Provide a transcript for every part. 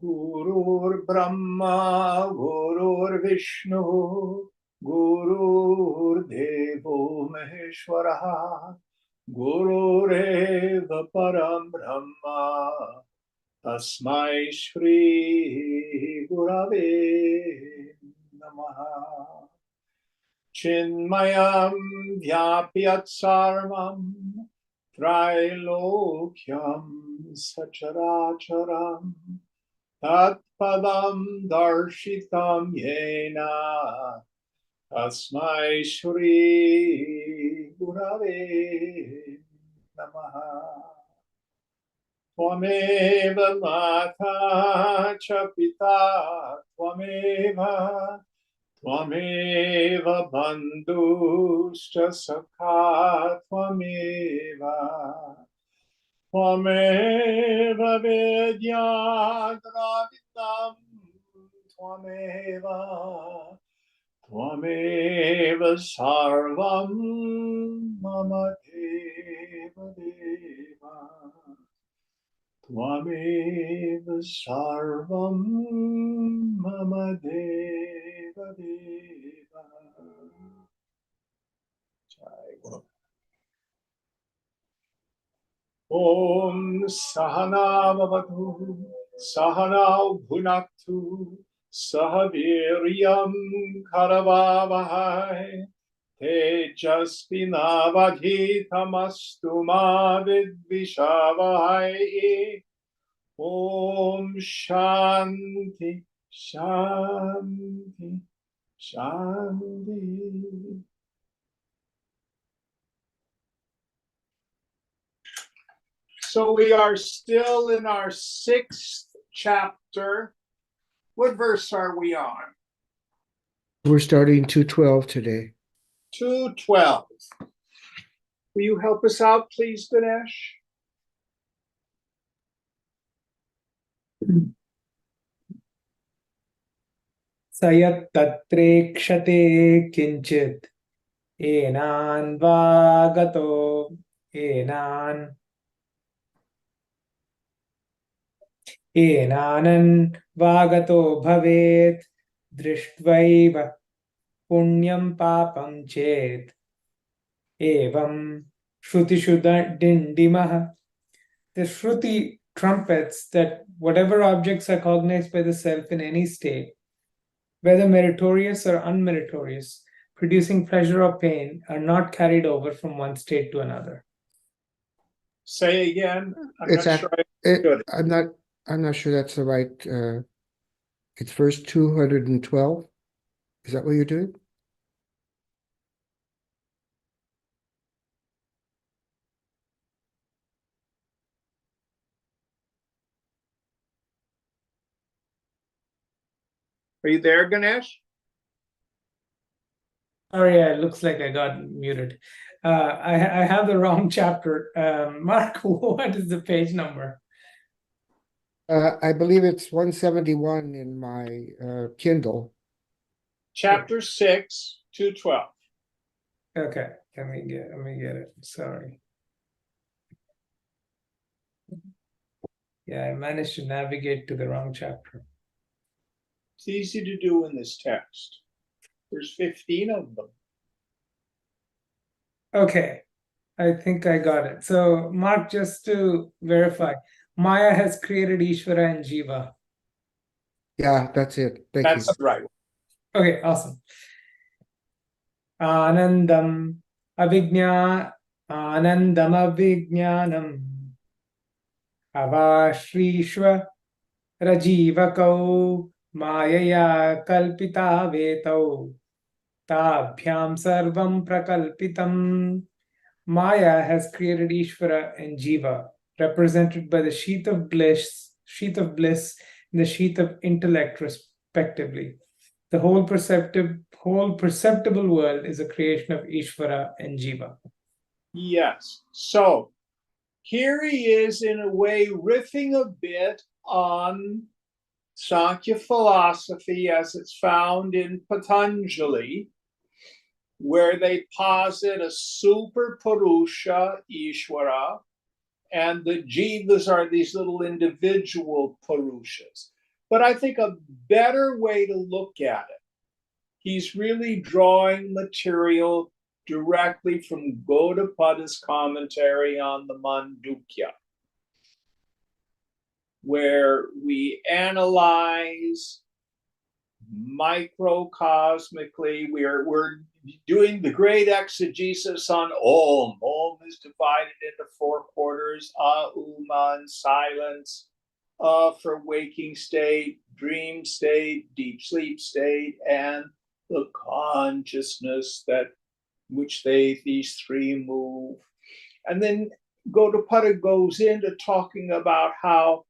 Gurur Brahma, Gurur Vishnu, Gurur Devo Maheshwara, Gurureva Param Brahma, Tasmai Shri Gurave Namaha. Chinmayam Vyapyat Sarvam Trilokyam Sacharacharam Tatpadam Darshitam Yena Tasmai Shri Gurave Namaha. Tvameva Mata Cha Pita Tvameva Tvameva Bandhuscha Sakha Tvameva Tvameva Vedyadravitam Tvameva Tvameva Sarvam Mama Deva Deva Tvameva Sarvam Mama Deva Deva. Om Sahana Vavatu Sahana Bhunaktu Sahaviryam Karavavahai Tejasvinavadhitamastu ma vidvishavahai. Om Shanti Shanti Shanti. So we are still in our 6th chapter. What verse are we on? We're starting 212 today. 212. Will you help us out, please, Ganesh? Sayat tatrekshate kinchit enan vagato enanan vagato bhavet drishtvaiva punyam papam chet evam shrutishu dindimaha. The Shruti trumpets that whatever objects are cognized by the self in any state, whether meritorious or unmeritorious, producing pleasure or pain, are not carried over from one state to another. Say again. I'm It's not ac- sure I it, understood. I'm not sure that's the right. It's verse 212. Is that what you're doing? Are you there, Ganesh? Sorry, it looks like I got muted. I have the wrong chapter. Mark, what is the page number? I believe it's 171 in my Kindle. Chapter 6, 212. Okay, let me get it. Sorry. Yeah, I managed to navigate to the wrong chapter. It's easy to do in this text. There's 15 of them. Okay, I think I got it. So, Mark, just to verify, Maya has created Ishvara and Jiva. Yeah, that's it. Thank That's you. right. Okay, awesome. Anandam avijnanam avashrishva rajivakau mayaya kalpita vetau tabhyam sarvam prakalpitam. Maya has created Ishvara and Jiva, represented by the sheath of bliss sheath of bliss and the sheath of intellect, respectively. The whole perceptible world is a creation of Ishvara and Jiva. Yes. So here he is, in a way, riffing a bit on Sankhya philosophy as it's found in Patanjali, where they posit a super Purusha, Ishvara, and the Jivas are these little individual Purushas. But I think a better way to look at it, he's really drawing material directly from Gaudapada's commentary on the Mandukya, where we analyze microcosmically. We're doing the great exegesis on Om. Om is divided into four quarters: Uman, silence, for waking state, dream state, deep sleep state, and the consciousness that which these three move. And then Gaudapada goes into talking about how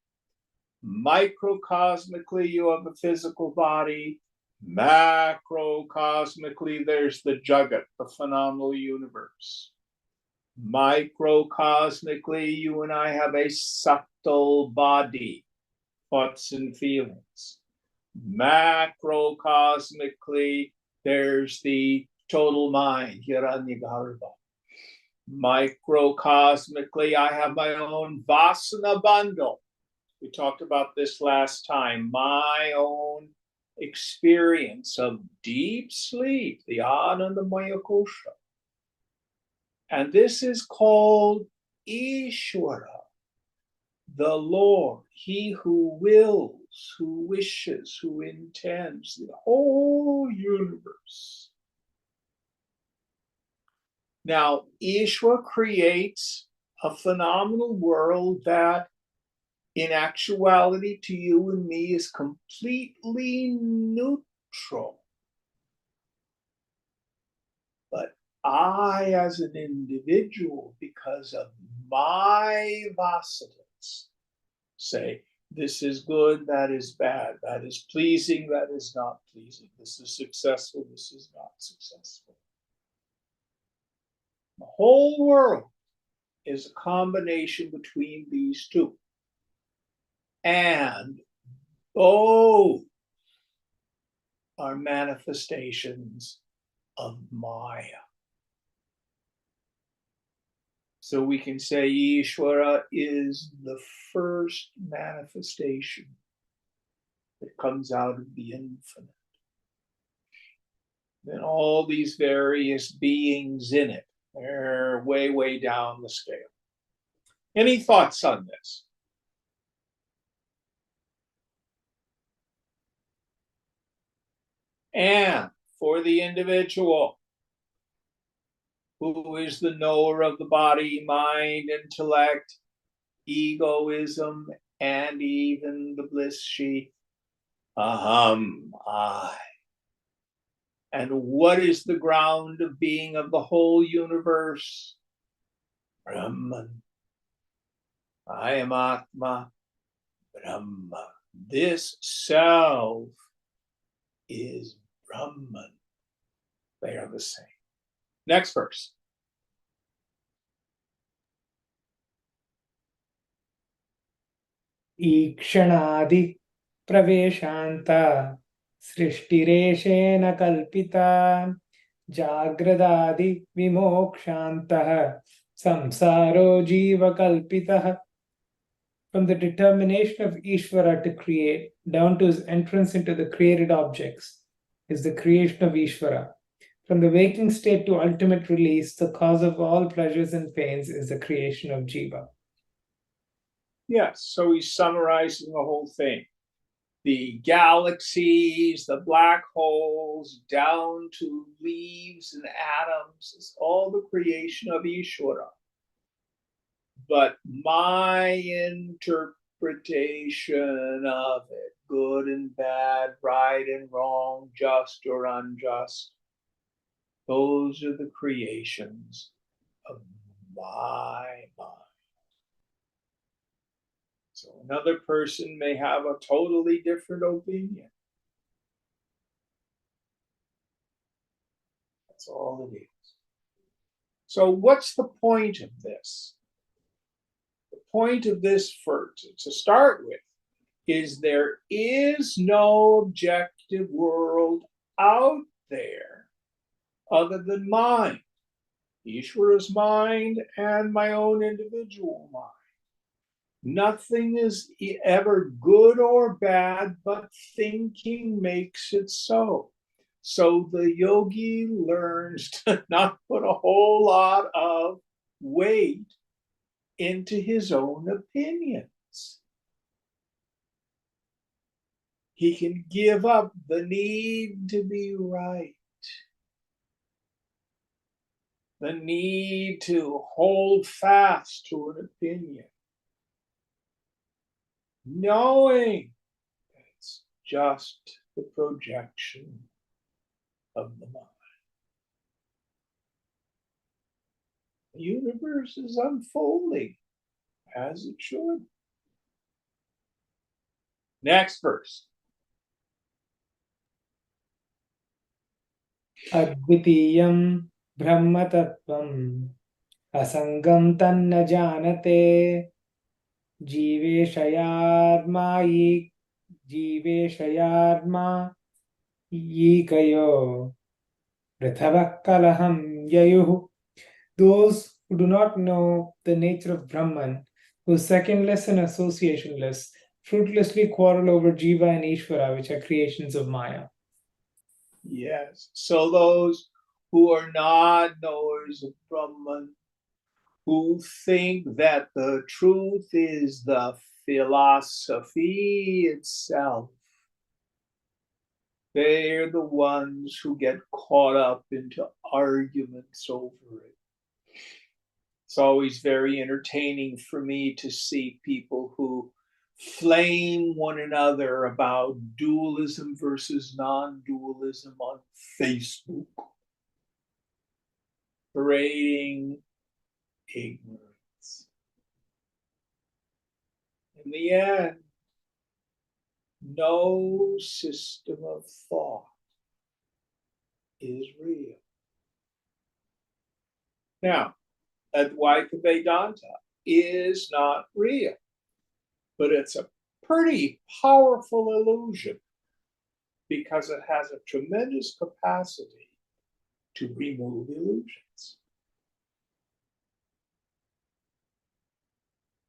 microcosmically you have a physical body, macrocosmically there's the Jagat, the phenomenal universe. Microcosmically, you and I have a subtle body, thoughts and feelings. Macrocosmically, there's the total mind, Hiranyagarbha. Microcosmically, I have my own vasana bundle. We talked about this last time. My own experience of deep sleep, the Anandamaya Kosha. And this is called Ishvara, the Lord, he who wills, who wishes, who intends the whole universe. Now, Ishvara creates a phenomenal world that, in actuality, to you and me, is completely neutral. But I, as an individual, because of my vasanas, say, this is good, that is bad, that is pleasing, that is not pleasing, this is successful, this is not successful. The whole world is a combination between these two. And both are manifestations of Maya. So we can say Ishvara is the first manifestation that comes out of the infinite. Then all these various beings in it, they're way, way down the scale. Any thoughts on this? And for the individual, who is the knower of the body, mind, intellect, egoism, and even the bliss sheath, aham, I. And what is the ground of being of the whole universe? Brahman. I am Atma, Brahma. This self is Brahman. They are the same. Next verse. Ikshanadi praveshanta srishtireshen kalpita jagradadi vimokshantah samsaro jiva kalpitah. From the determination of Ishvara to create down to his entrance into the created objects is the creation of Ishvara. From the waking state to ultimate release, the cause of all pleasures and pains is the creation of Jiva. Yes, so he's summarizing the whole thing. The galaxies, the black holes, down to leaves and atoms, is all the creation of Ishvara. But my interpretation of it, good and bad, right and wrong, just or unjust, those are the creations of my mind. So another person may have a totally different opinion. That's all it is. So what's the point of this? The point of this, first, to start with, is there is no objective world out there other than mine, Ishvara's mind, and my own individual mind. Nothing is ever good or bad, but thinking makes it so. So the yogi learns to not put a whole lot of weight into his own opinions. He can give up the need to be right, the need to hold fast to an opinion, knowing it's just the projection of the mind. The universe is unfolding as it should. Next verse. अद्वितीयं ब्रह्मतत्त्वम् असङ्गं तन्न जानते जीवेशयार्मा यीकयो पृथवः कलहं ययुः. Those who do not know the nature of Brahman, who is secondless and associationless, fruitlessly quarrel over Jiva and Ishvara, which are creations of Maya. Yes. So those who are not knowers of Brahman, who think that the truth is the philosophy itself, they're the ones who get caught up into arguments over it. It's always very entertaining for me to see people who flame one another about dualism versus non-dualism on Facebook, parading ignorance. In the end, no system of thought is real. Now, Advaita Vedanta is not real, but it's a pretty powerful illusion because it has a tremendous capacity to remove illusions.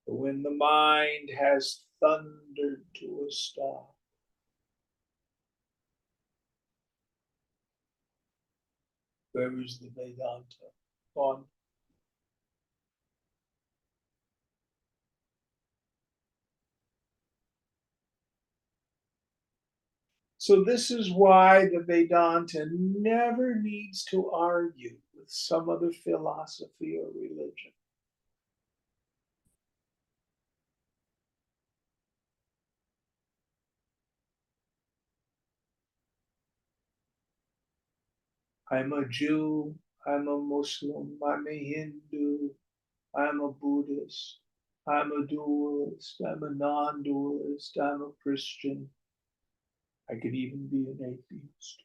When the mind has thundered to a stop, where is the Vedanta? Gone. So this is why the Vedanta never needs to argue with some other philosophy or religion. I'm a Jew, I'm a Muslim, I'm a Hindu, I'm a Buddhist, I'm a dualist, I'm a non-dualist, I'm a Christian. I could even be an atheist.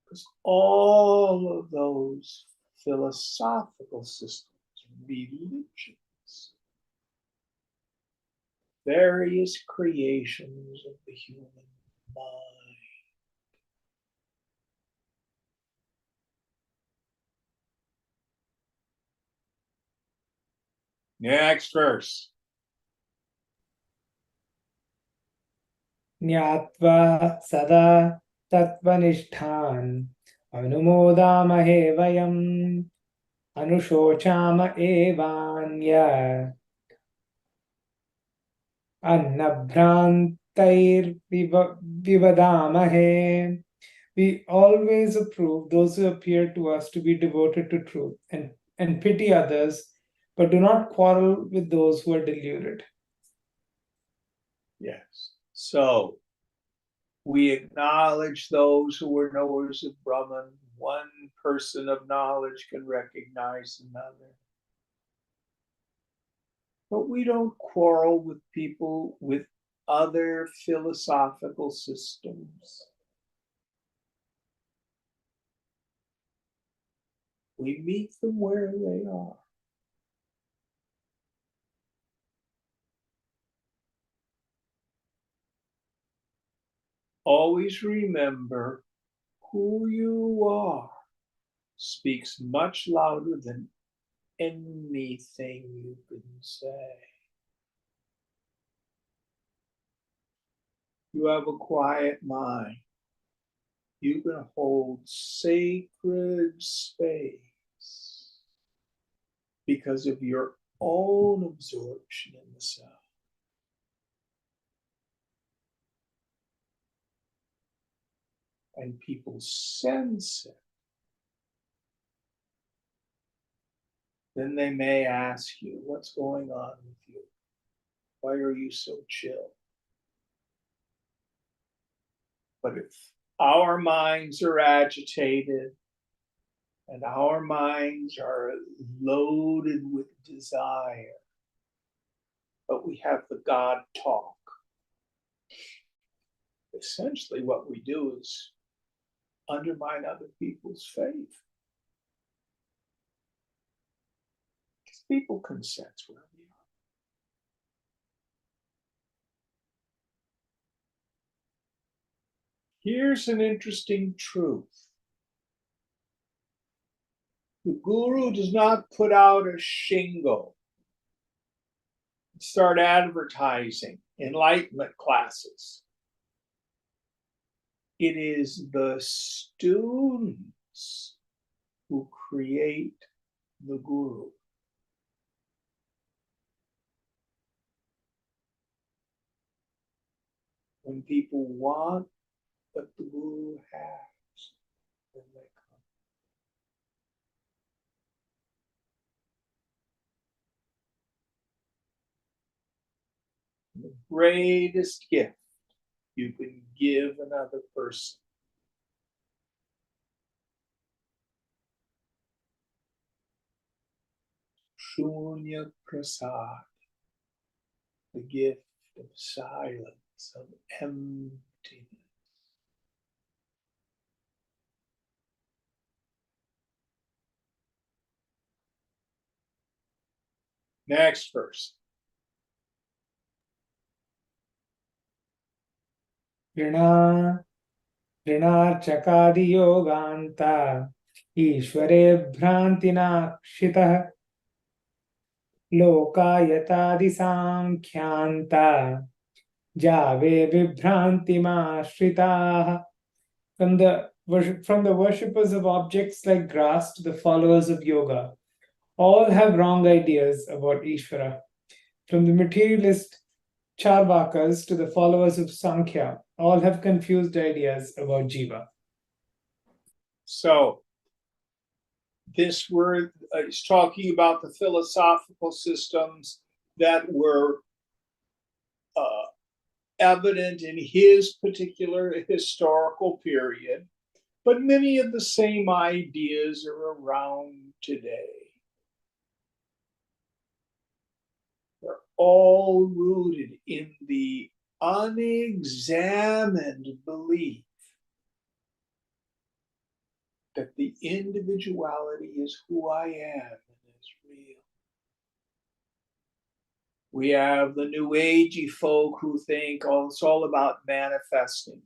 Because all of those philosophical systems, religions, various creations of the human mind. Next verse. ज्ञात्वा सदा तत्त्वनिष्ठान् अनुमोदामहे वयम् अनुशोचाम एवान्य अन्नभ्रान्तैर्विवदामहे. We always approve those who appear to us to be devoted to truth and pity others, but do not quarrel with those who are deluded. Yes. So we acknowledge those who are knowers of Brahman. One person of knowledge can recognize another. But we don't quarrel with people with other philosophical systems. We meet them where they are. Always remember who you are speaks much louder than anything you can say. You have a quiet mind. You can hold sacred space because of your own absorption in the self. And people sense it. Then they may ask you, what's going on with you? Why are you so chill? But if our minds are agitated and our minds are loaded with desire, but we have the God talk, essentially what we do is undermine other people's faith. Because people can sense where we are. Here's an interesting truth. The guru does not put out a shingle and start advertising enlightenment classes. It is the students who create the guru. When people want what the guru has, then they come. The greatest gift you can give another person Shunya Prasad, the gift of silence, of emptiness. Next verse. ऋणार्चकादियोगान्ता ईश्वरे भ्रान्तिनाक्षितः लोकायतादिसाङ्ख्यान्ता जावे vibhrantimashritaah. From the worshippers of objects like grass to the followers of yoga, all have wrong ideas about Ishvara. From the materialist Charvakas to the followers of Sankhya, all have confused ideas about Jiva. So, this word is talking about the philosophical systems that were evident in his particular historical period, but many of the same ideas are around today. They're all rooted in the unexamined belief that the individuality is who I am and is real. We have the New Agey folk who think, oh, it's all about manifesting.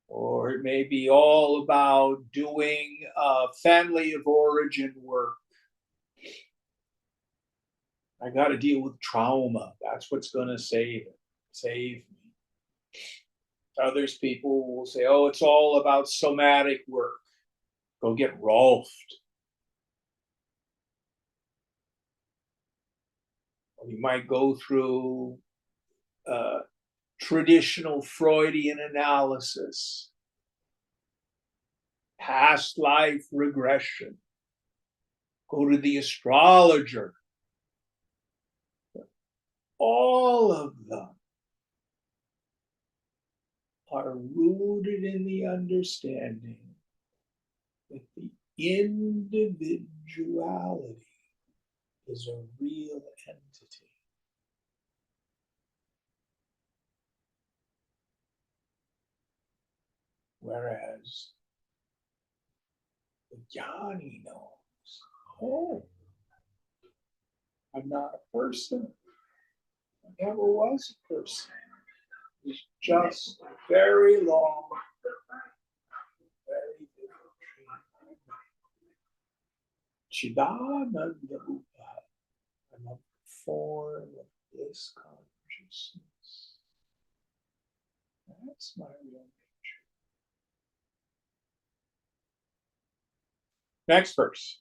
Or it may be all about doing family of origin work. I got to deal with trauma. That's what's going to save me. Others people will say, oh, it's all about somatic work. Go get Rolfed. Or you might go through traditional Freudian analysis, past life regression. Go to the astrologer. All of them are rooted in the understanding that the individuality is a real entity. Whereas the jnani knows, oh, I'm not a person. I never was a person. It's just a very long, very different dream. Chidananda Rupa. I'm a form of this consciousness. That's my real nature. Next verse.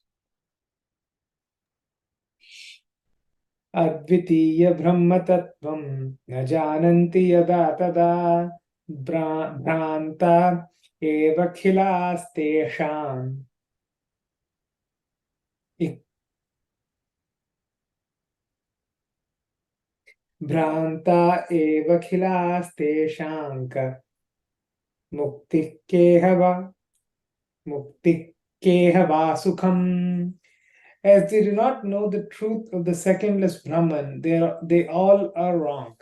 अद्वितीय ब्रह्म तत्त्वं न जानन्ति यदा तदा भ्रान्ता एवखिलास्तेषाम् भ्रान्ता एवखिलास्तेषाङ्क मुक्तिः केह वा सुखम्. As they do not know the truth of the secondless Brahman, they all are wrong.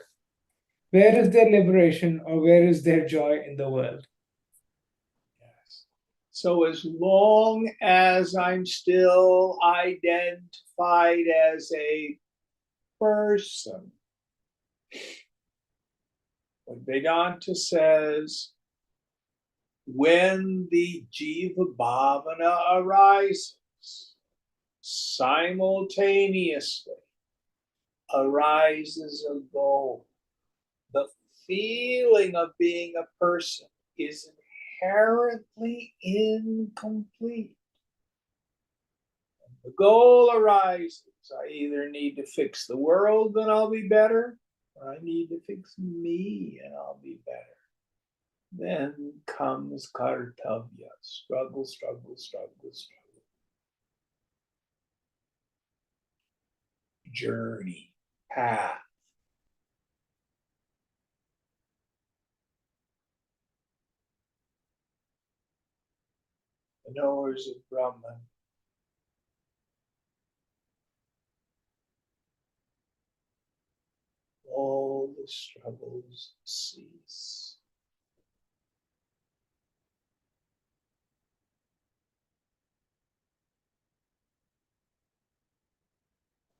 Where is their liberation, or where is their joy in the world? Yes. So as long as I'm still identified as a person, what Vedanta says, when the Jiva Bhavana arises, simultaneously arises a goal. The feeling of being a person is inherently incomplete. When the goal arises, I either need to fix the world and I'll be better, or I need to fix me and I'll be better. Then comes kartavya, struggle, struggle, struggle, struggle. Journey, path. The knowers of Brahman all the struggles cease.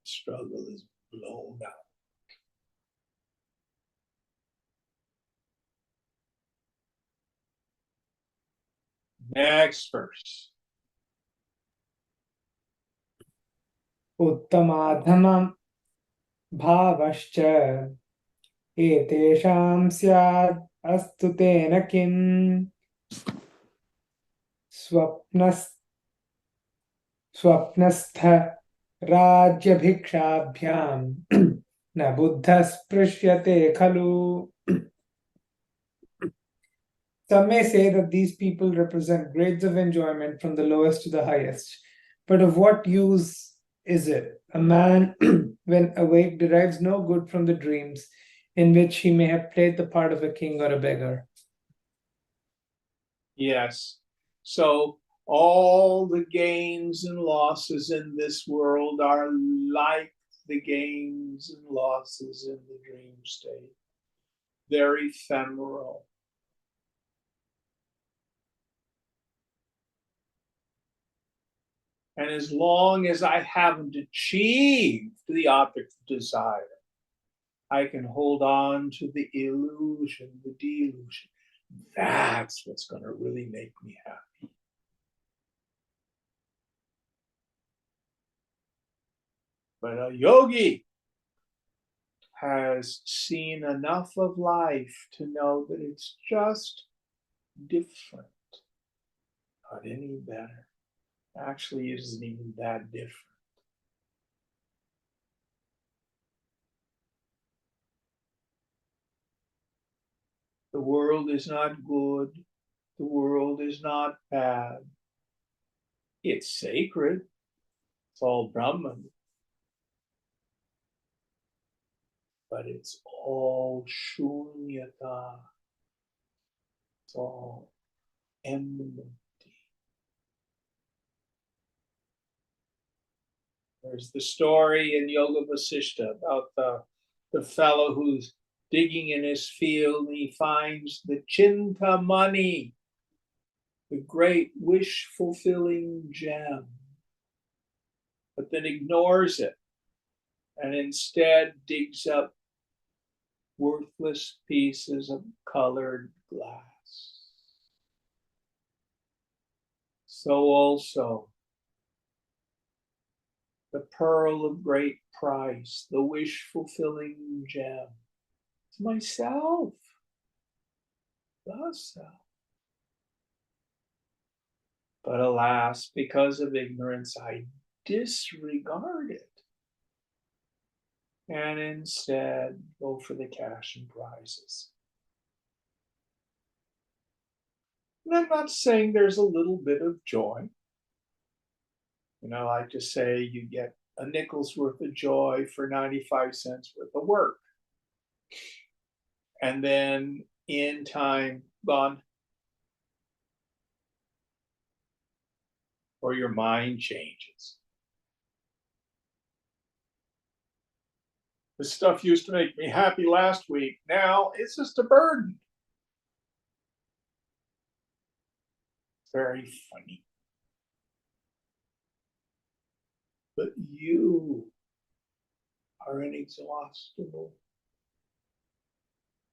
Struggle is blown out. Next verse. उत्तमाधमं भावश्च एतेषां स्याद् अस्तु तेन किम् स्वप्नस्थ राज्यभिक्षाभ्यां न बुद्धः स्पृश्यते खलु. Some may say that these people represent grades of enjoyment from the lowest to the highest. But of what use is it? A man, when awake, derives no good from the dreams in which he may have played the part of a king or a beggar. Yes. So all the gains and losses in this world are like the gains and losses in the dream state. They're ephemeral. And as long as I haven't achieved the object of desire, I can hold on to the illusion, the delusion. That's what's going to really make me happy. But a yogi has seen enough of life to know that it's just different, not any better. Actually, it isn't even that different. The world is not good. The world is not bad. It's sacred. It's all Brahman. But it's all shunyata. It's all enmity. There's the story in Yoga Vasishta about the fellow who's digging in his field and he finds the Chintamani, the great wish-fulfilling gem, but then ignores it and instead digs up worthless pieces of colored glass. So also, the pearl of great price, the wish-fulfilling gem, it's myself, the self. But alas, because of ignorance, I disregard it and instead go for the cash and prizes. And I'm not saying there's a little bit of joy. I like to say you get a nickel's worth of joy for 95 cents worth of work. And then in time, gone. Or your mind changes. This stuff used to make me happy last week. Now it's just a burden. Very funny. But you are inexhaustible.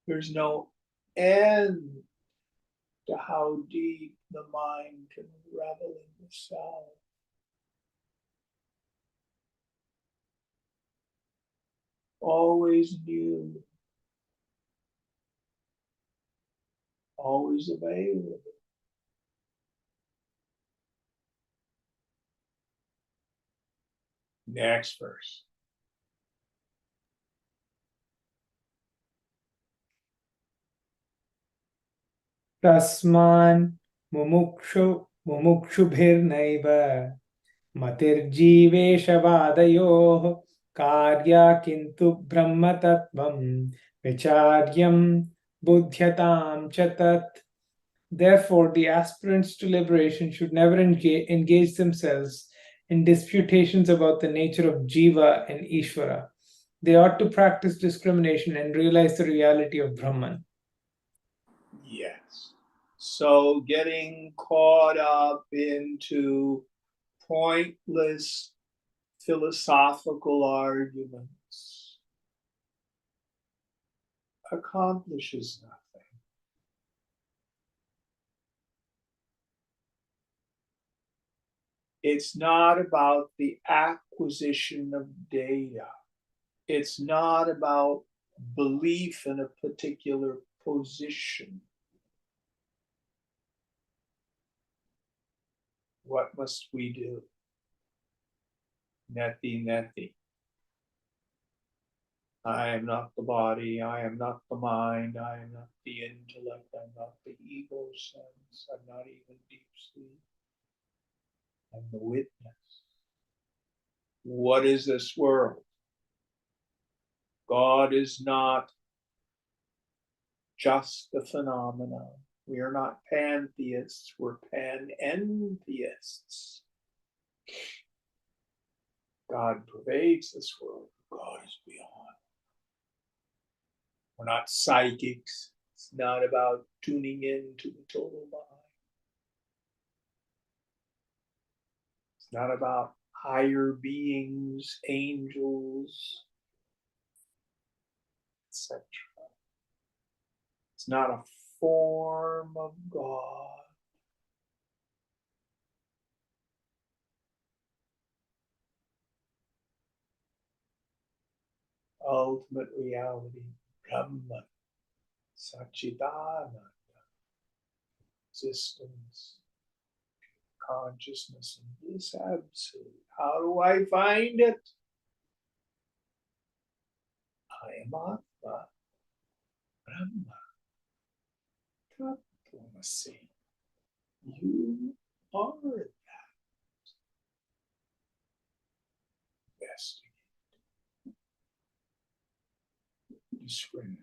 There's no end to how deep the mind can revel in the self. Always new, always available. Next verse. Tasman mumukshubhirnaiva matirjiveshavadayoh karya kintu brahma tattvam vicharyam buddhyatam chatat. Therefore, the aspirants to liberation should never engage themselves in disputations about the nature of Jiva and Ishvara. They ought to practice discrimination and realize the reality of Brahman. Yes. So getting caught up into pointless philosophical arguments accomplishes nothing. It's not about the acquisition of data. It's not about belief in a particular position. What must we do? Neti, neti. I am not the body, I am not the mind, I am not the intellect, I'm not the ego sense, I'm not even deep sleep. I'm the witness. What is this world? God is not just the phenomenon. We are not pantheists, we're panentheists. God pervades this world. God is beyond. We're not psychics. It's not about tuning in to the total mind. It's not about higher beings, angels, etc. It's not a form of God. Ultimate reality, Brahman, Satchidananda, existence, consciousness, and bliss absolute. How do I find it? I am Atma, Brahma, Tatvamasi. You are that. Investigate. Discriminate.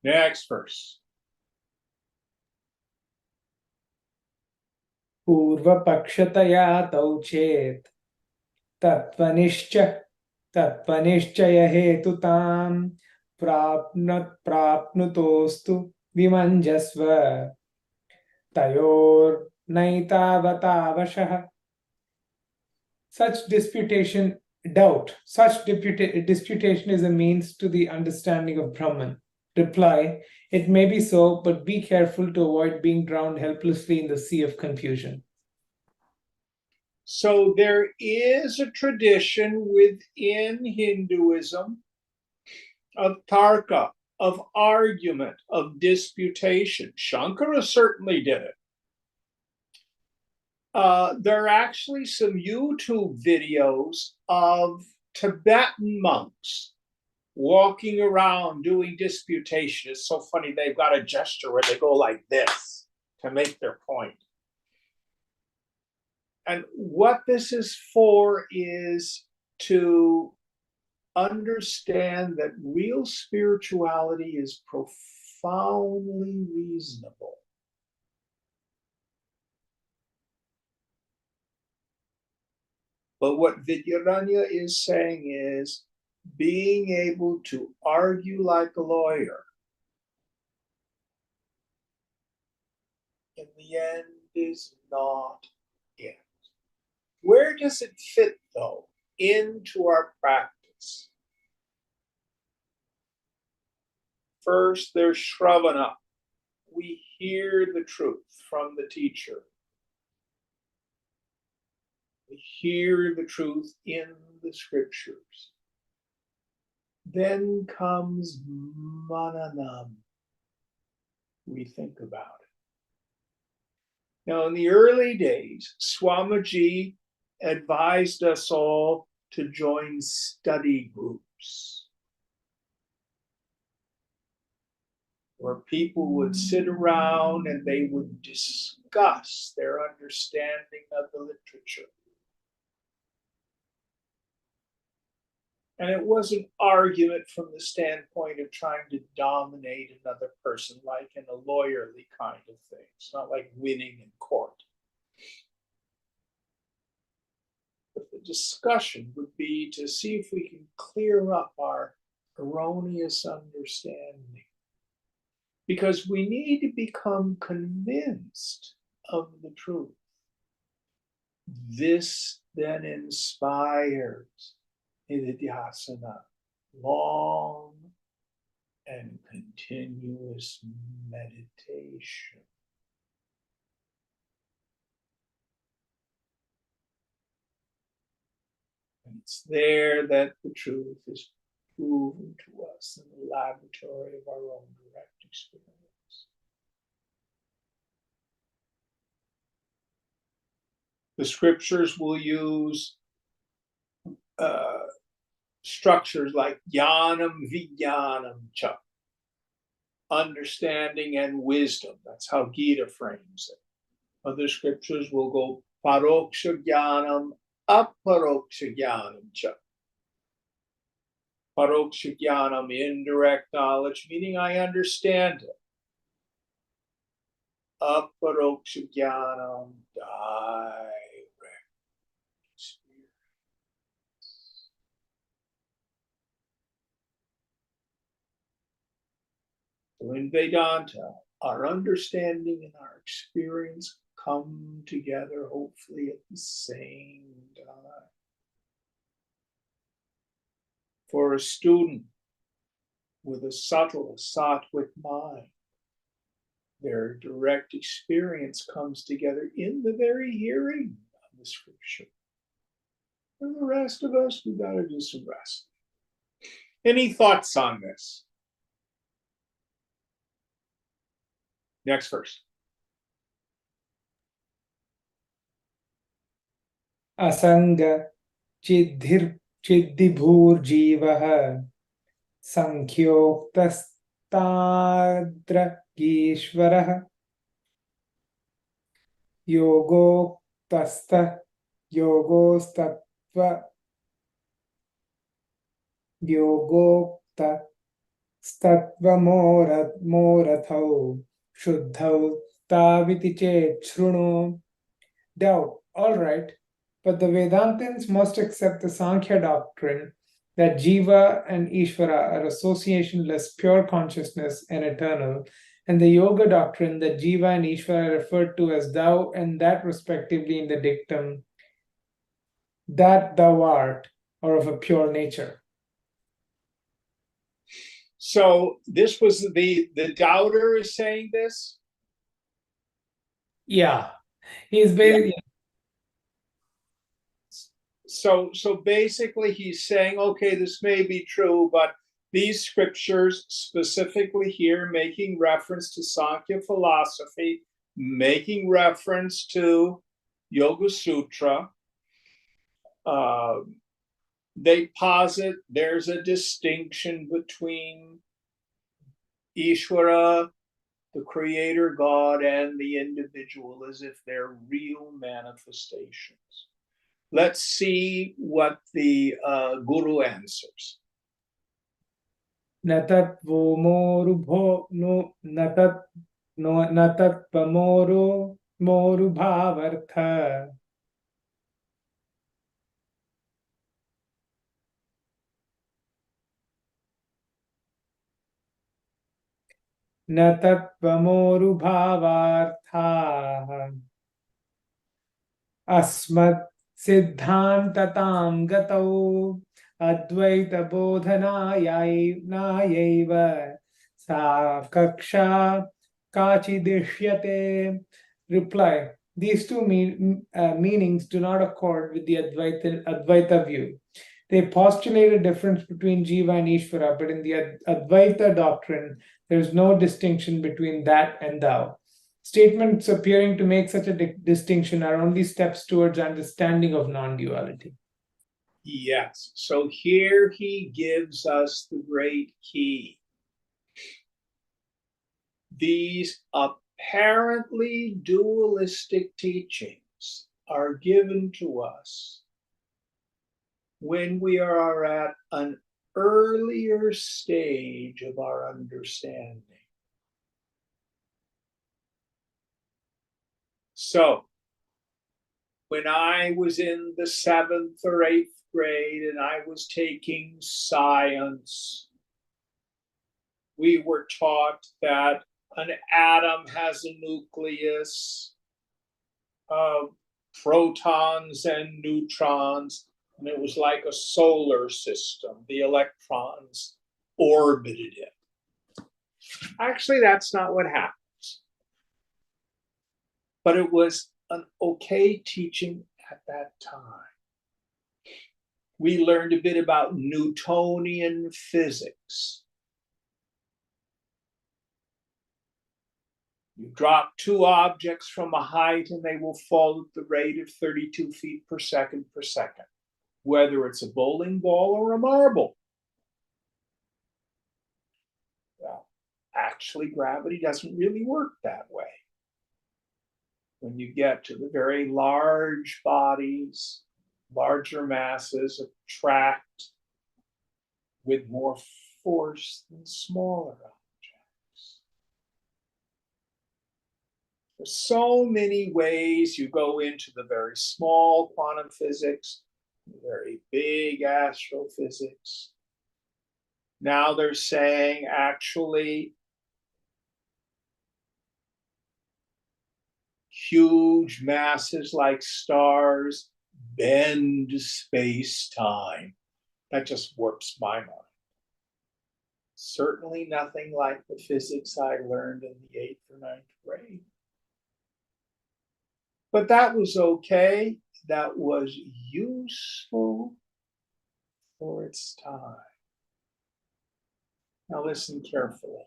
Next verse. पूर्वपक्षतया तौ चेत् तत्त्वनिश्चयहेतुतां प्राप्नुतोस्तु विमञ्जस्व तयोर्नैतावतावशः. Such disputation is a means to the understanding of Brahman. Reply, it may be so, but be careful to avoid being drowned helplessly in the sea of confusion. So there is a tradition within Hinduism of tarka, of argument, of disputation. Shankara certainly did it. There are actually some YouTube videos of Tibetan monks walking around doing disputation. It's so funny. They've got a gesture where they go like this to make their point. And what this is for is to understand that real spirituality is profoundly reasonable. But what Vidyaranya is saying is being able to argue like a lawyer in the end is not it. Where does it fit, though, into our practice? First, there's Shravana. We hear the truth from the teacher. We hear the truth in the scriptures. Then comes Mananam. We think about it. Now, in the early days, Swamiji advised us all to join study groups where people would sit around and they would discuss their understanding of the literature. And it was an argument from the standpoint of trying to dominate another person, like in a lawyerly kind of thing. It's not like winning in court. But the discussion would be to see if we can clear up our erroneous understanding. Because we need to become convinced of the truth. This then inspires Nididhyasana, long and continuous meditation. And it's there that the truth is proven to us in the laboratory of our own direct experience. The scriptures will use structures like Jnanam, Vijnanam, Cha, understanding and wisdom. That's how Gita frames it. Other scriptures will go Paroksha Jnanam, Aparoksha Jnanam, Cha. Paroksha Jnanam, indirect knowledge, meaning I understand it. Aparoksha Jnanam, direct experience. So in Vedanta, our understanding and our experience come together, hopefully at the same time. For a student with a subtle, sattvic mind, their direct experience comes together in the very hearing of the scripture. For the rest of us, we've got to do some rest. Any thoughts on this? Next verse. Asanga chiddibhurjivah sankhyoktastadra ishvarah yogoktastha yogostatva yogokta Statvamorathau Shuddhau Taviti Chet Shruno. Doubt, all right, but the Vedantins must accept the Sankhya doctrine that Jiva and Ishvara are associationless, pure consciousness and eternal, and the Yoga doctrine that Jiva and Ishvara are referred to as thou and that respectively in the dictum that thou art, or of a pure nature. So this was the doubter is saying this? Yeah, he's basically. So basically he's saying, okay, this may be true, but these scriptures specifically here making reference to Sankhya philosophy, making reference to Yoga Sutra, they posit there's a distinction between Ishvara, the creator God, and the individual as if they're real manifestations. Let's see what the Guru answers. Natat vomorubho no natat no natat pamoro moru bhavartha. Natat pamoru bhavartha. Asmat siddhantatam gatau advaita bodhanayaiva sa kaksha kachidishyate. Reply: these two meanings do not accord with the Advaita view. They postulate a difference between Jiva and Ishvara, but in the Advaita doctrine, there is no distinction between that and thou. Statements appearing to make such a distinction are only steps towards understanding of non-duality. Yes. So here he gives us the great key. These apparently dualistic teachings are given to us when we are at an earlier stage of our understanding. So, when I was in the 7th or 8th grade and I was taking science, we were taught that an atom has a nucleus of protons and neutrons, and it was like a solar system. The electrons orbited it. Actually, that's not what happens. But it was an okay teaching at that time. We learned a bit about Newtonian physics. You drop two objects from a height and they will fall at the rate of 32 feet per second, whether it's a bowling ball or a marble. Well, actually, gravity doesn't really work that way. When you get to the very large bodies, larger masses attract with more force than smaller objects. There's so many ways you go into the very small quantum physics, the very big astrophysics. Now they're saying actually huge masses like stars bend space-time. That just warps my mind. Certainly nothing like the physics I learned in the 8th or 9th grade. But that was okay. That was useful for its time. Now listen carefully.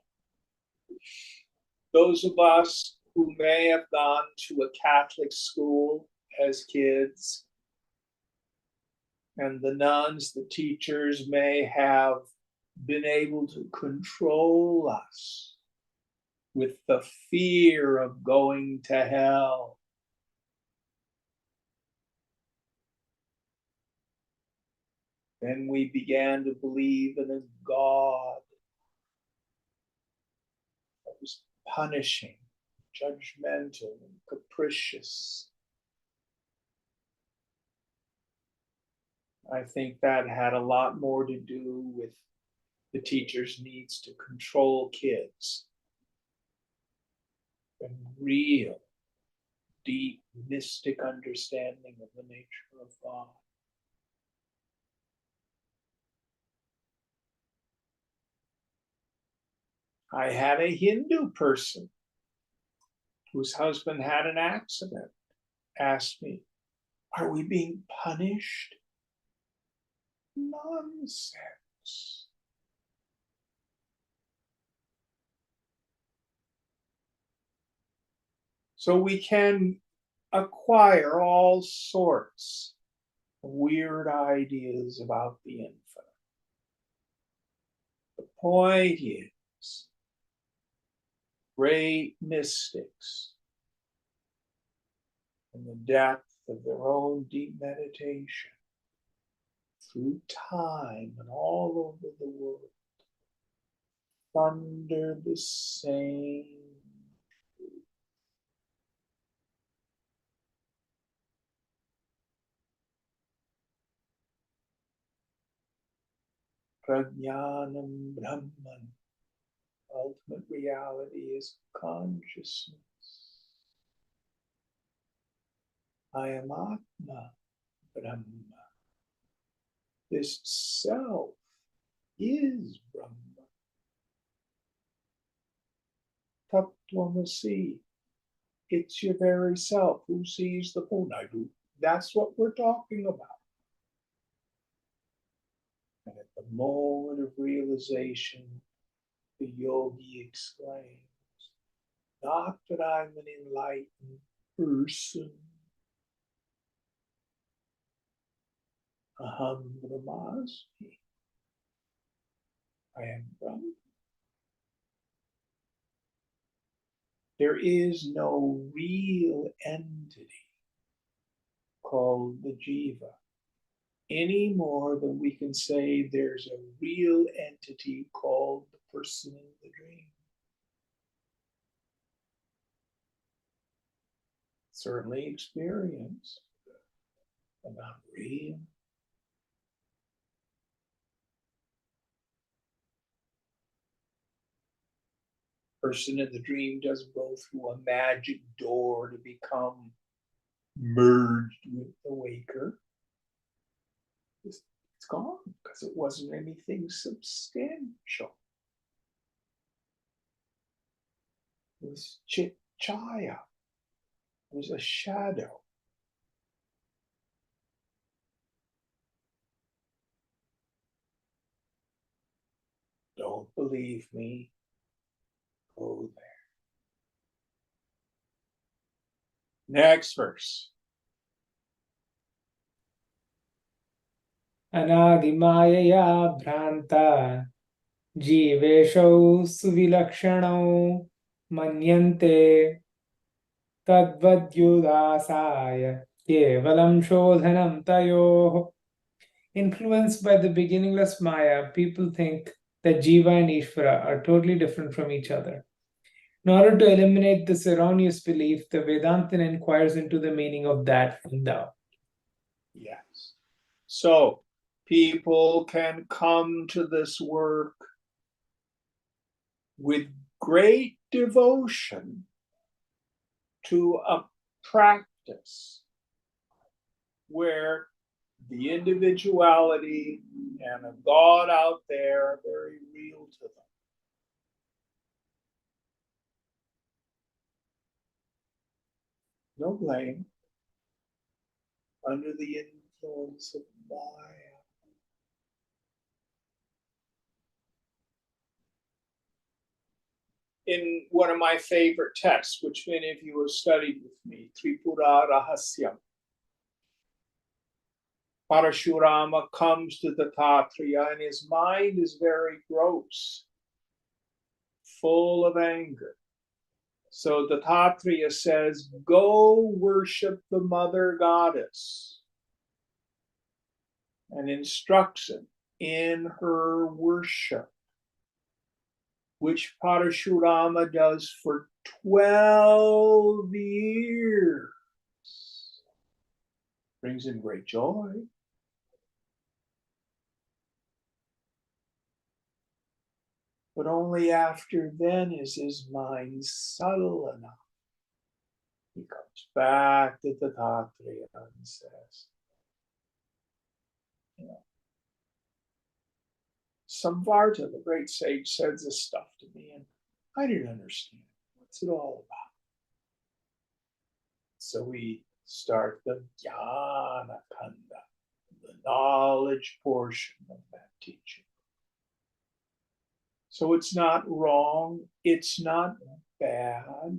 Those of us who may have gone to a Catholic school as kids, and the nuns, the teachers may have been able to control us with the fear of going to hell. Then we began to believe in a God punishing, judgmental, and capricious. I think that had a lot more to do with the teacher's needs to control kids than real, deep, mystic understanding of the nature of God. I had a Hindu person whose husband had an accident ask me, "Are we being punished?" Nonsense. So we can acquire all sorts of weird ideas about the infinite. The point is, great mystics, in the depth of their own deep meditation, through time and all over the world, thunder the same Prajnanam Brahman. Ultimate reality is consciousness. I am Atma Brahma. This self is Brahma. Tattvamasi. It's your very self. Who sees the moon? I do. That's what we're talking about. And at the moment of realization, the yogi exclaims, not that I'm an enlightened person. Aham Brahmasmi. I am Brahma. There is no real entity called the jiva, any more than we can say there's a real entity called the person in the dream. Certainly experience, but not real. Person in the dream doesn't go through a magic door to become merged with the waker. It's gone because it wasn't anything substantial. It was chaya. It was a shadow. Don't believe me? Go there. Next verse. Anadimaya bhranta jiveshau suvilakshणौ manyante tadvadyudasaya kevalam shodhanam tayoh. Influenced by the beginningless Maya, people think that Jiva and Ishvara are totally different from each other. In order to eliminate this erroneous belief, the Vedantin inquires into the meaning of that in Tao. Yes. So people can come to this work with great devotion to a practice where the individuality and a God out there are very real to them. No blame. Under the influence of Maya. In one of my favorite texts, which many of you have studied with me, Tripura Rahasyam, Parashurama comes to Dattatreya and his mind is very gross, full of anger. So Dattatreya says, go worship the mother goddess, and instructs him in her worship. which Parashurama does for 12 years. Brings him great joy. But only after then is his mind subtle enough. He comes back to Tathatriya and says, you know, Samvarta, the great sage, said this stuff to me, and I didn't understand. What's it all about? So we start the Jnana Kanda, the knowledge portion of that teaching. So it's not wrong, it's not bad.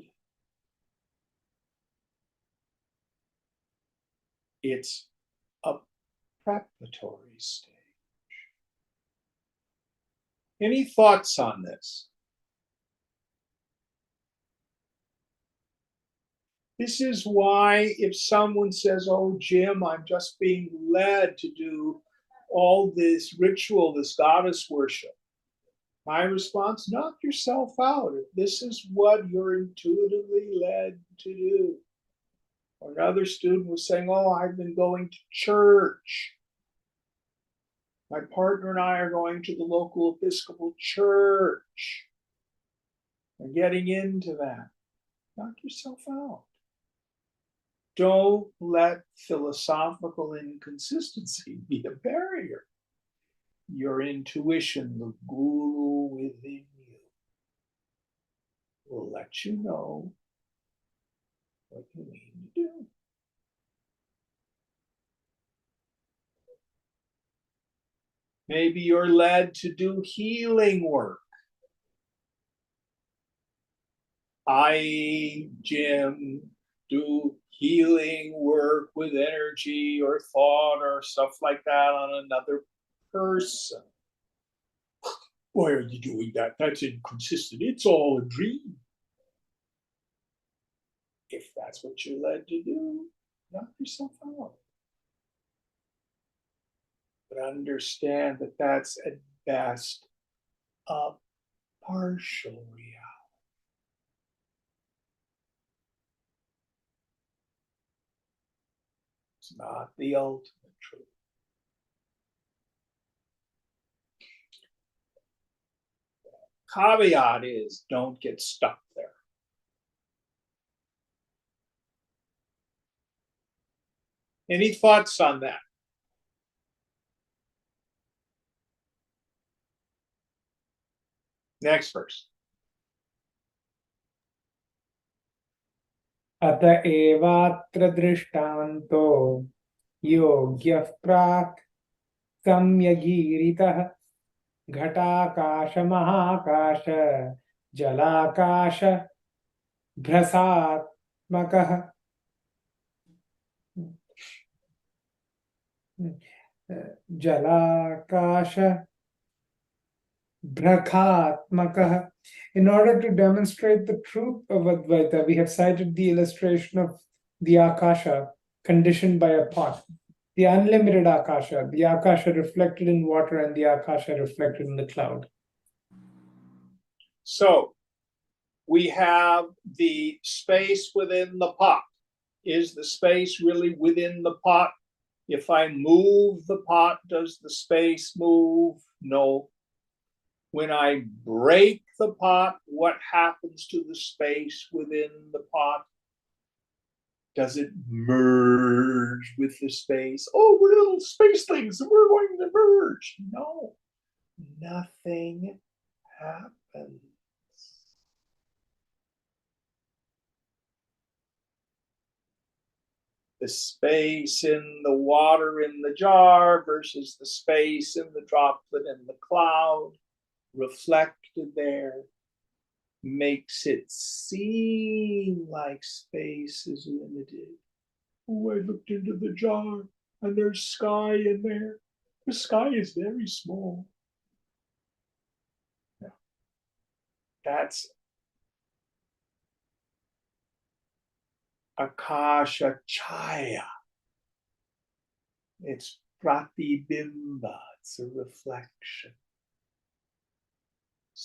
It's a preparatory stage. Any thoughts on this? This is why if someone says, oh, Jim, I'm just being led to do all this ritual, this goddess worship, my response, knock yourself out. If this is what you're intuitively led to do. Or another student was saying, oh, I've been going to church. My partner and I are going to the local Episcopal church. We're getting into that. Knock yourself out. Don't let philosophical inconsistency be a barrier. Your intuition, the guru within you, will let you know what you need to do. Maybe you're led to do healing work. I, Jim, do healing work with energy or thought or stuff like that on another person. Why are you doing that? That's inconsistent. It's all a dream. If that's what you're led to do, knock yourself out. But understand that that's at best a partial reality. It's not the ultimate truth. Caveat is don't get stuck there. Any thoughts on that? Next verse. अत एवात्र दृष्टान्तो योग्यः प्राक् सम्यगीरितः घटाकाश महाकाश जलाकाश भ्रसात्मकः जलाकाश Brakhatmakah. In order to demonstrate the truth of Advaita, we have cited the illustration of the Akasha conditioned by a pot. The unlimited Akasha, the Akasha reflected in water and the Akasha reflected in the cloud. So we have the space within the pot. Is the space really within the pot? If I move the pot, does the space move? No. When I break the pot, what happens to the space within the pot? Does it merge with the space? Oh, we're little space things and we're going to merge. No, nothing happens. The space in the water in the jar versus the space in the droplet in the cloud reflected there makes it seem like space is limited. Oh, I looked into the jar and there's sky in there. The sky is very small. That's Akasha Chaya. It's Pratibimba, it's a reflection.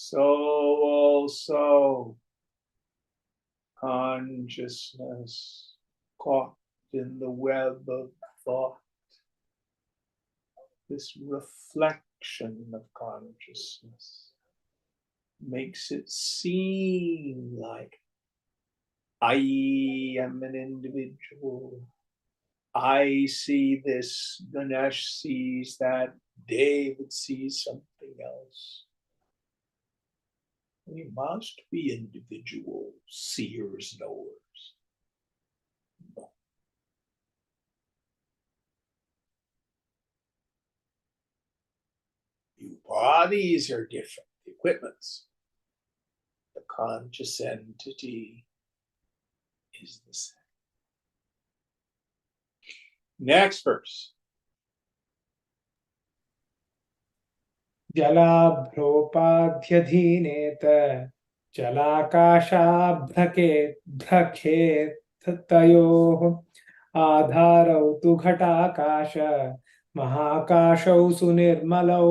So also consciousness caught in the web of thought, this reflection of consciousness makes it seem like I am an individual. I see this, Ganesh sees that, David sees something else. We must be individual seers, knowers. No. Your bodies are different, the equipments. The conscious entity is the same. Next verse. जलाभ्रोपाध्यधीनेत जलाकाशाभ्रखेतयोः आधारौ तु घटाकाश महाकाशौ सुनिर्मलौ.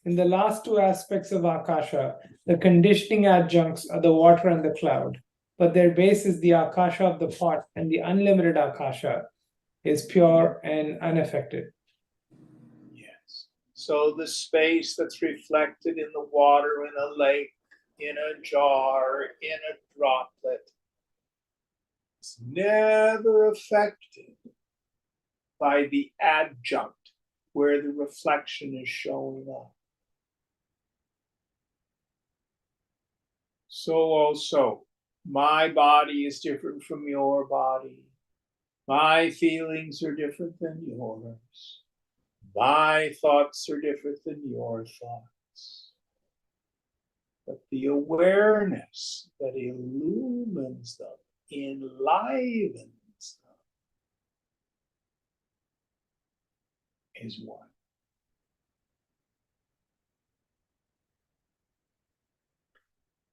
In the last two aspects of Akasha, the conditioning adjuncts are the water and the cloud, but their base is the Akasha of the pot, and the unlimited Akasha is pure and unaffected. Yes. So the space that's reflected in the water, in a lake, in a jar, in a droplet, is never affected by the adjunct where the reflection is showing up. So also, my body is different from your body. My feelings are different than yours. My thoughts are different than your thoughts. But the awareness that illumines them, enlivens them, is one.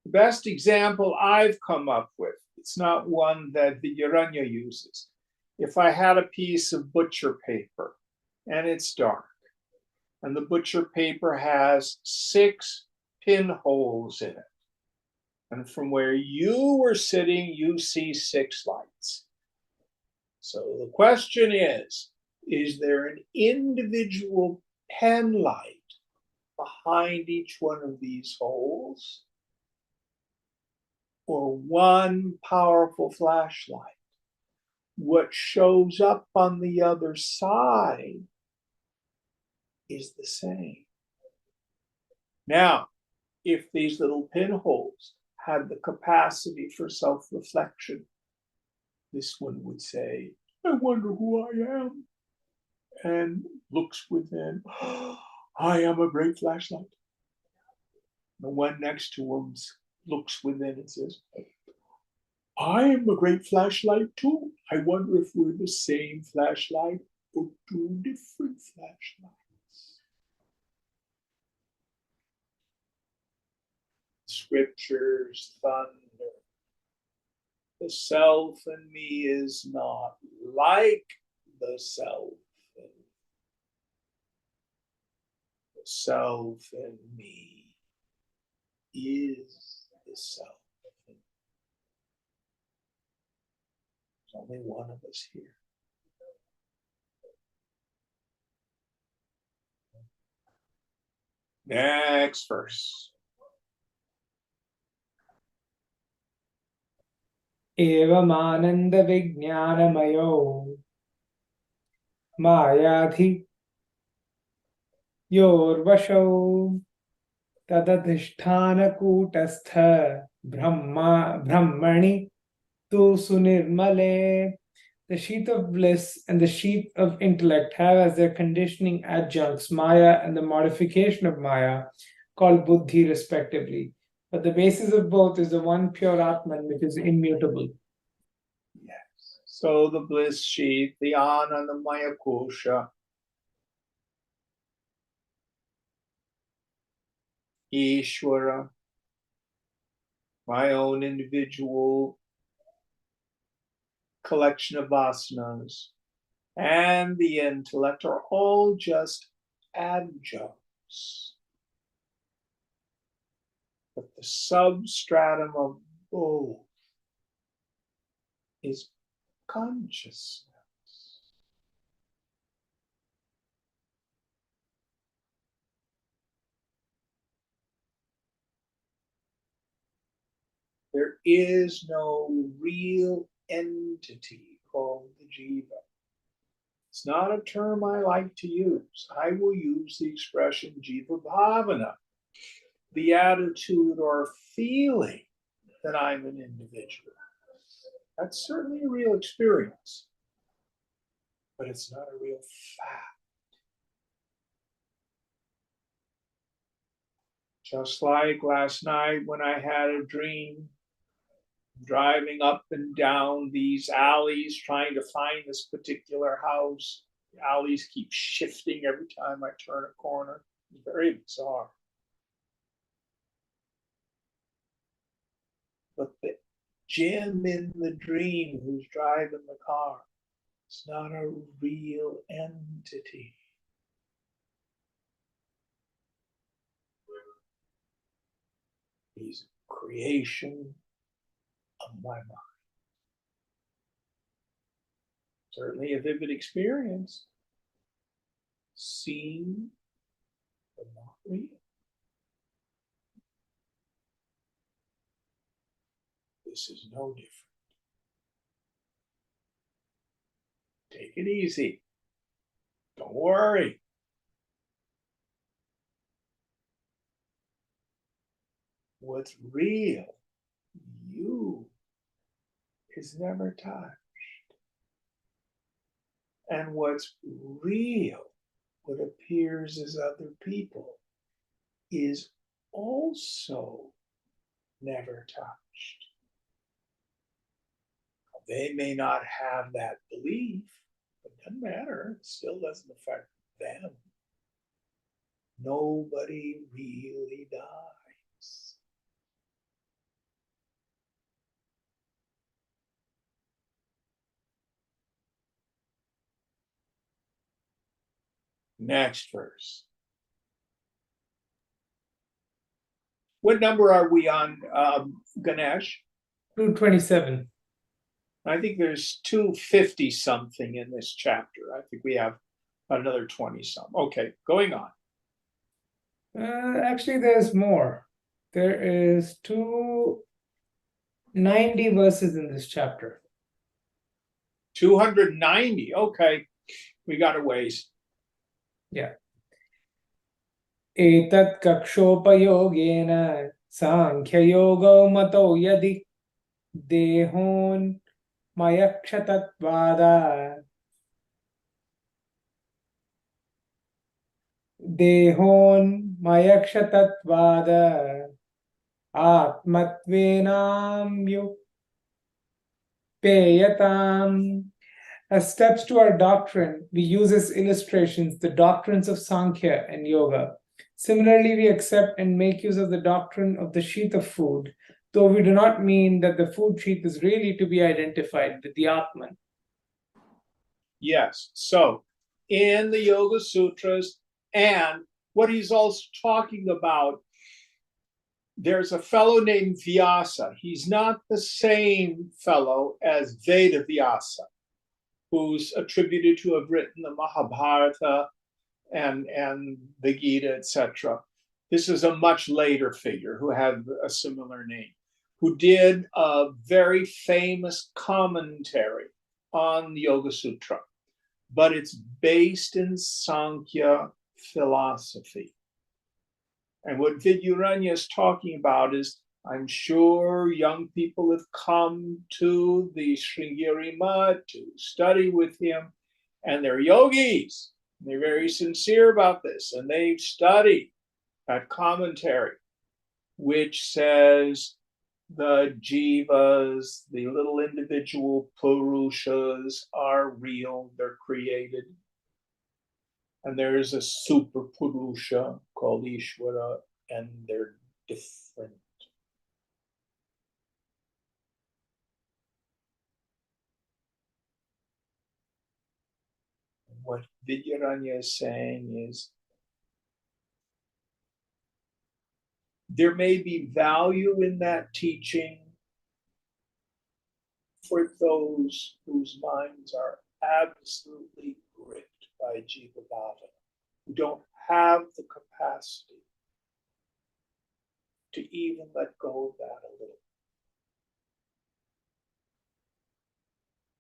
The best example I've come up with, it's not one that the Yaranya uses. If I had a piece of butcher paper and it's dark, and the butcher paper has 6 pinholes in it, and from where you were sitting, you see 6 lights. So the question is there an individual pen light behind each one of these holes? Or one powerful flashlight? What shows up on the other side is the same. Now, if these little pinholes had the capacity for self-reflection, this one would say, I wonder who I am, and looks within, I am a great flashlight. The one next to him looks within and says, I am a great flashlight too. I wonder if we're the same flashlight or 2 different flashlights. Scriptures, thunder. The self in me is not like the self in me. The self in me is the self in me. There's only one of us here. Next verse. एवमानन्दविज्ञानमयो मायाधियोर्वशौ तदधिष्ठानकूटस्थ ब्रह्मणि tu sunirmale. The sheath of bliss and the sheath of intellect have as their conditioning adjuncts Maya and the modification of Maya, called Buddhi respectively. But the basis of both is the one pure Atman, which is immutable. Yes. So the bliss sheath, the Anandamaya kosha, Ishvara, my own individual collection of vasanas, and the intellect are all just adjuncts. But the substratum of both is consciousness. There is no real entity called the jiva. It's not a term I like to use. I will use the expression jiva bhavana, the attitude or feeling that I'm an individual. That's certainly a real experience, but it's not a real fact. Just like last night when I had a dream driving up and down these alleys trying to find this particular house. The alleys keep shifting every time I turn a corner. It's very bizarre. But the Jim in the dream who's driving the car is not a real entity. He's a creation of my mind. Certainly a vivid experience. Seen, but not real. This is no different. Take it easy. Don't worry. What's real, you, is never touched. And what's real, what appears as other people, is also never touched. They may not have that belief, but it doesn't matter. It still doesn't affect them. Nobody really dies. Next verse. What number are we on, Ganesh? 227. I think there's 250 something in this chapter. I think we have another 20 some. Okay, going on. Actually, there's more. There is 290 verses in this chapter. 290. Okay, we got a ways. Yeah. Etat kakshopayogena sankhyayogo mato yadi dehon mayakshatattvada dehon mayakshatattvada atmatvenamyu peyatam. As steps to our doctrine, we use as illustrations the doctrines of Sankhya and Yoga. Similarly, we accept and make use of the doctrine of the sheath of food, though we do not mean that the food sheath is really to be identified with the Atman. Yes, so in the Yoga Sutras, and what he's also talking about, there's a fellow named Vyasa. He's not the same fellow as Veda Vyasa, who's attributed to have written the Mahabharata and the Gita, etc. This is a much later figure who had a similar name, who did a very famous commentary on the Yoga Sutra, but it's based in Sankhya philosophy. And what Vidyaranya is talking about is, I'm sure young people have come to the Sringeri Mutt to study with him, and they're yogis. They're very sincere about this, and they've studied that commentary, which says the jivas, the little individual purushas, are real, they're created. And there is a super purusha called Ishvara, and they're different. What Vidyaranya is saying is, There may be value in that teaching for those whose minds are absolutely gripped by Jiva Bhava, who don't have the capacity to even let go of that a little.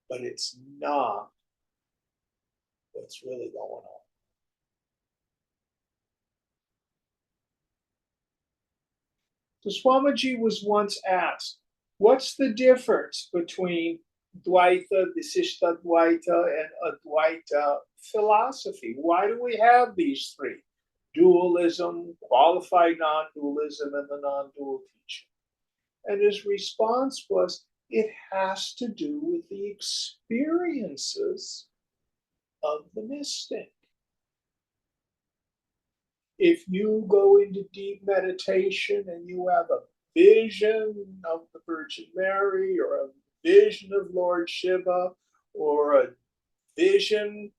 But it's not what's really going on. So Swamiji was once asked, what's the difference between Dvaita, Visishta Dvaita, and Advaita philosophy? Why do we have these three? Dualism, qualified non-dualism, and the non-dual teaching. And his response was, it has to do with the experiences of the mystic. If you go into deep meditation and you have a vision of the Virgin Mary or a vision of Lord Shiva or a vision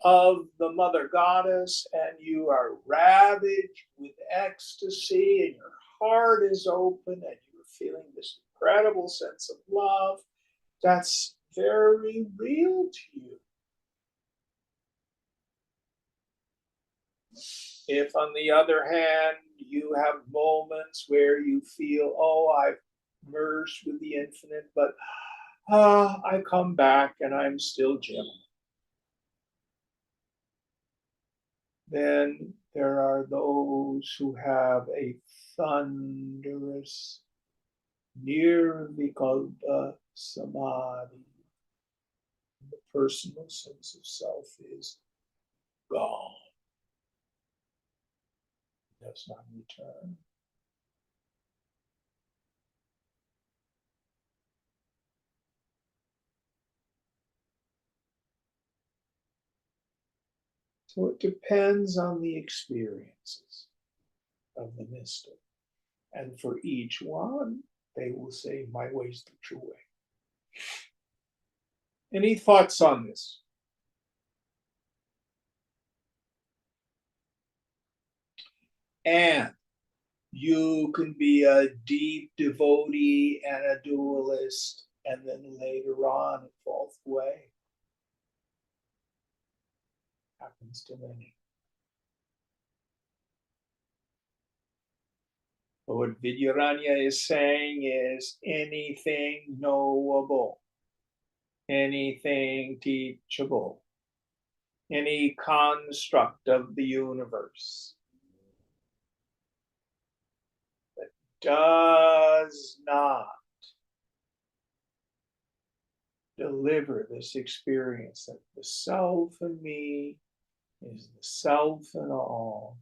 of the Mother Goddess and you are ravaged with ecstasy and your heart is open and you're feeling this incredible sense of love, that's very real to you. If, on the other hand, you have moments where you feel, oh, I've merged with the infinite, but I come back and I'm still Jim. Then there are those who have a thunderous nirvikalpa samadhi. The personal sense of self is gone. It does not return. So it depends on the experiences of the mystic. And for each one, they will say, my way is the true way. Any thoughts on this? And you can be a deep devotee and a dualist, and then later on it falls away. Happens to many. But what Vidyaranya is saying is anything knowable, anything teachable, any construct of the universe that does not deliver this experience that the self in me is the self in all,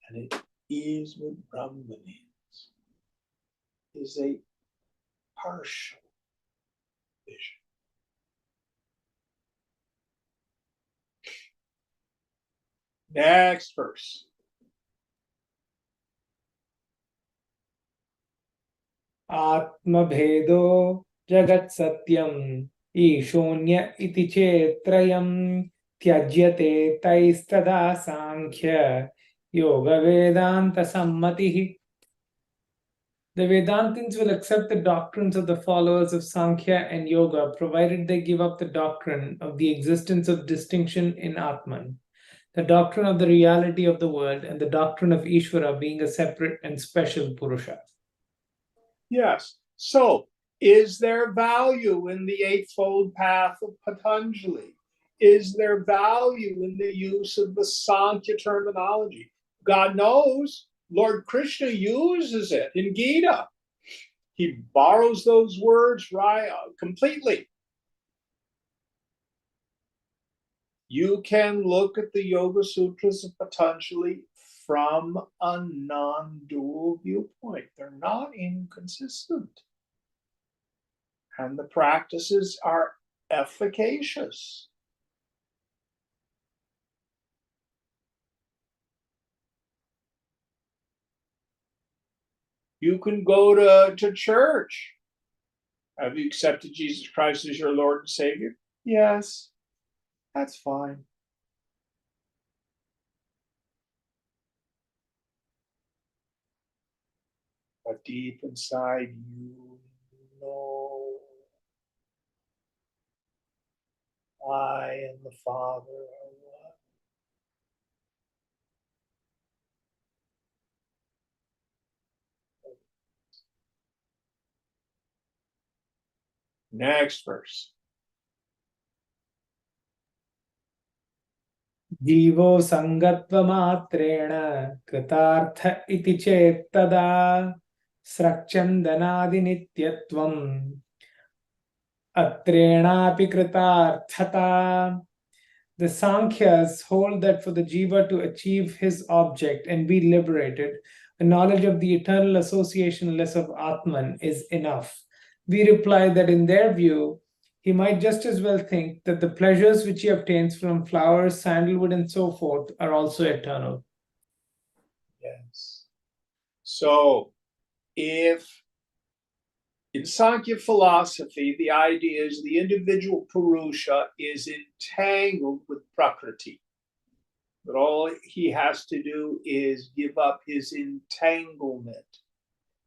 and it is what Brahman is a partial vision. Next verse. Atmabhedo jagat satyam ishonya iti chetrayam tyajyate taistada sankhya yoga vedanta sammatihi. The Vedantins will accept the doctrines of the followers of Sankhya and Yoga, provided they give up the doctrine of the existence of distinction in Atman, the doctrine of the reality of the world, and the doctrine of Ishvara being a separate and special Purusha. Yes. So, is there value in the Eightfold Path of Patanjali? Is there value in the use of the Sankhya terminology? God knows. Lord Krishna uses it in Gita. He borrows those words right completely. You can look at the Yoga Sutras of Patanjali from a non-dual viewpoint. They're not inconsistent. And the practices are efficacious. You can go to church. Have you accepted Jesus Christ as your Lord and Savior? Yes, that's fine. But deep inside, you know, I and the Father are one. Next verse. जीवो सङ्गत्वमात्रेण कृतार्थ इति चेत् तदा स्रक्चन्दनादिनित्यत्वम् अत्रेणापि कृतार्थता. The Sankhyas hold that for the jiva to achieve his object and be liberated, a knowledge of the eternal associationless of Atman is enough. We reply that in their view, he might just as well think that the pleasures which he obtains from flowers, sandalwood, and so forth are also eternal. Yes. So, if in Sankhya philosophy, the idea is the individual Purusha is entangled with Prakriti. But all he has to do is give up his entanglement.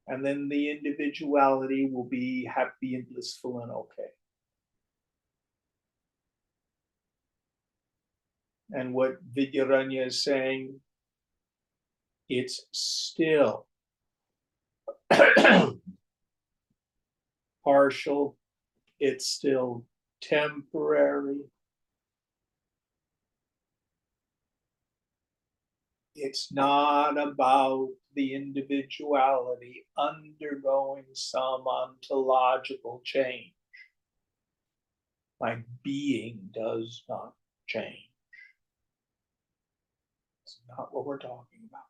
And then the individuality will be happy and blissful and okay. And what Vidyaranya is saying, it's still partial, it's still temporary. It's not about the individuality undergoing some ontological change. My being does not change. It's not what we're talking about.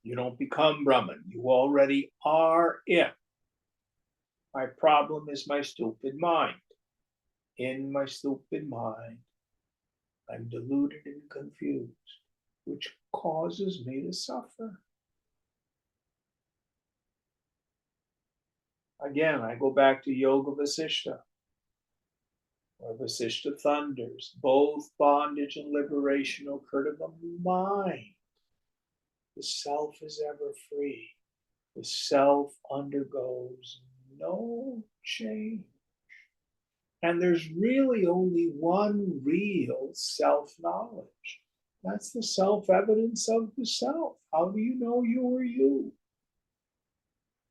You don't become Brahman. You already are it. My problem is my stupid mind. In my stupid mind, I'm deluded and confused, which causes me to suffer. Again, I go back to Yoga Vasishta, where Vasishta thunders. Both bondage and liberation occur to the mind. The self is ever free. The self undergoes no change. And there's really only one real self-knowledge. That's the self-evidence of the self. How do you know you are you?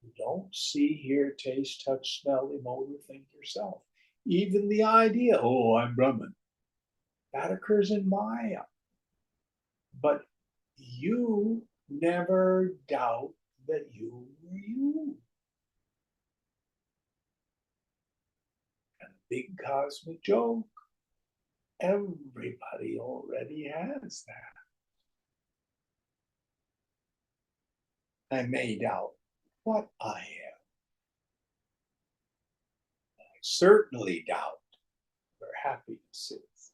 You don't see, hear, taste, touch, smell, emote, or think yourself. Even the idea, oh, I'm Brahman, that occurs in Maya. But you never doubt that you are you. And big cosmic joke, everybody already has that. I may doubt what I am. I certainly doubt where happiness is.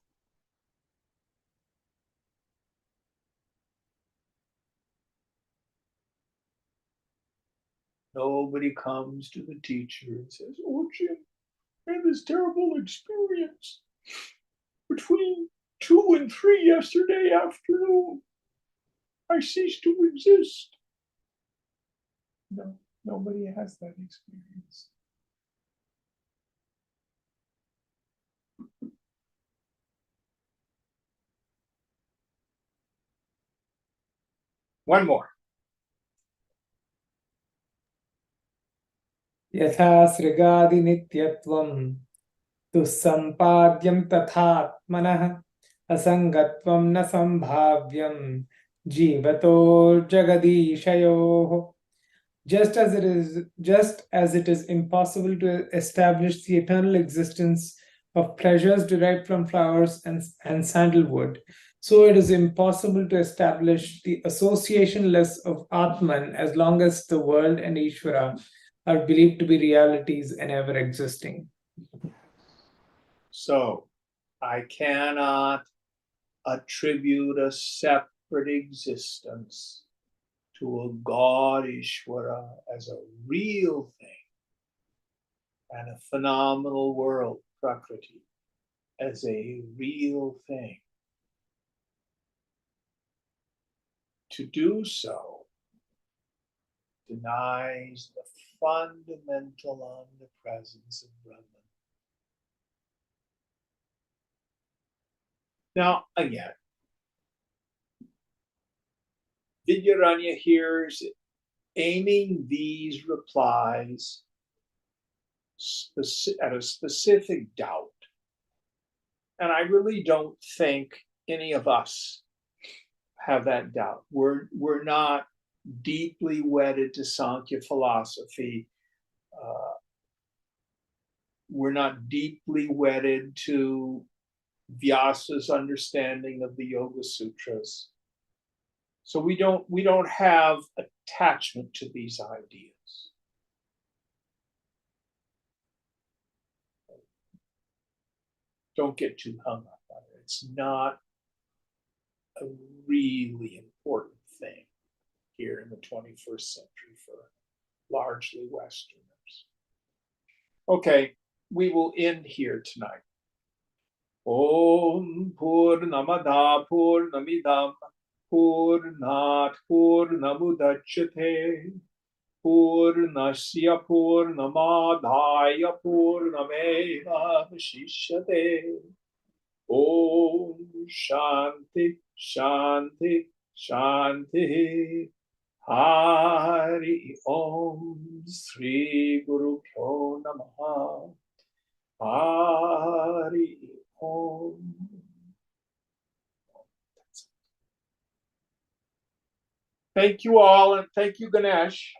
Nobody comes to the teacher and says, oh, Jim, I had this terrible experience between 2 and 3 yesterday afternoon. I ceased to exist. No, nobody has that experience. One more. यथा सृगादिनित्यत्वं दुःसम्पाद्यं तथात्मनः असङ्गत्वं न सम्भाव्यं जीवतो जगदीशयोः. Just as it is impossible to establish the eternal existence of pleasures derived from flowers and sandalwood, so it is impossible to establish the associationless of Atman as long as the world and Ishvara are believed to be realities and ever existing. So I cannot attribute a separate existence to a God Ishvara as a real thing and a phenomenal world, Prakriti, as a real thing. To do so denies the fundamental omnipresence of Brahman. Now, again, Vidyaranya here is aiming these replies at a specific doubt. And I really don't think any of us have that doubt. We're not deeply wedded to Sankhya philosophy. We're not deeply wedded to Vyasa's understanding of the Yoga Sutras. So we don't have attachment to these ideas. Don't get too hung up on it. It's not a really important thing here in the 21st century for largely Westerners. Okay, we will end here tonight. Om Purnamada Purnamidam Purnat Purnamudachyate Purnasya Purnamadhaya Purnameva Vashishyate. Om Shanti Shanti Shanti. Hari Om Sri Guru Pyo Namaha. Hari Om. Thank you all, and thank you, Ganesh.